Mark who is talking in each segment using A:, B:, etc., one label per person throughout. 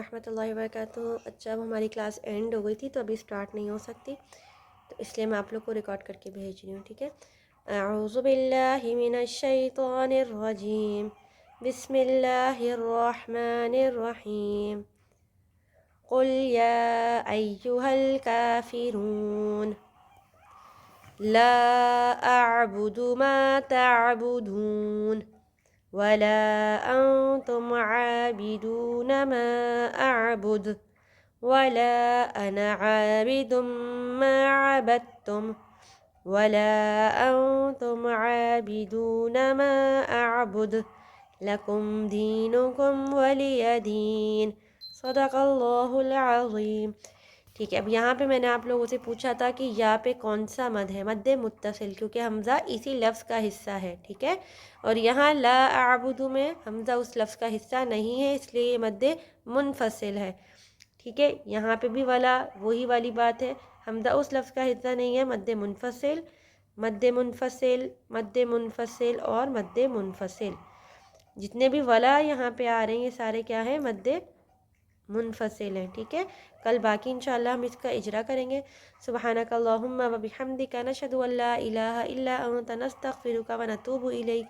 A: ورحمۃ اللہ وبرکاتہ۔ اچھا، اب ہماری کلاس اینڈ ہو گئی تھی تو ابھی اسٹارٹ نہیں ہو سکتی، تو اس لیے میں آپ لوگ کو ریکارڈ کر کے بھیج رہی ہوں، ٹھیک ہے۔ اعوذ باللہ من الشیطان الرجیم، بسم اللہ الرحمن الرحیم، قل یا ایہا الکافرون لا اعبد ما تعبدون ولا انتم عابدون ما اعبد ولا انا عابد ما عبدتم ولا انتم عابدون ما اعبد لکم دینکم ولی دین، صدق اللہ العظیم۔ ٹھیک ہے، اب یہاں پہ میں نے آپ لوگوں سے پوچھا تھا کہ یا پہ کون سا مد ہے؟ مد متصل، کیونکہ حمزہ اسی لفظ کا حصہ ہے، ٹھیک ہے۔ اور یہاں لا اعبد میں حمزہ اس لفظ کا حصہ نہیں ہے، اس لیے یہ مد منفصل ہے، ٹھیک ہے۔ یہاں پہ بھی والا وہی والی بات ہے، حمزہ اس لفظ کا حصہ نہیں ہے، مد منفصل، مد منفصل، مد منفصل اور مد منفصل، جتنے بھی ولا یہاں پہ آ رہے ہیں یہ سارے کیا ہیں؟ مد منفصل ہیں، ٹھیک ہے۔ کل باقی انشاءاللہ ہم اس کا اجرا کریں گے۔ سبحانک اللہم و بحمدک، نشہد ان لا الہ الا انت، نستغفرک و نتوب الیک۔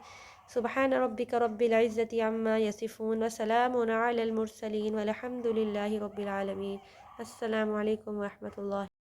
A: سبحان ربک رب العزت عما یصفون وسلام علی المرسلین والحمد للہ رب العالمین۔ السلام علیکم ورحمۃ اللہ۔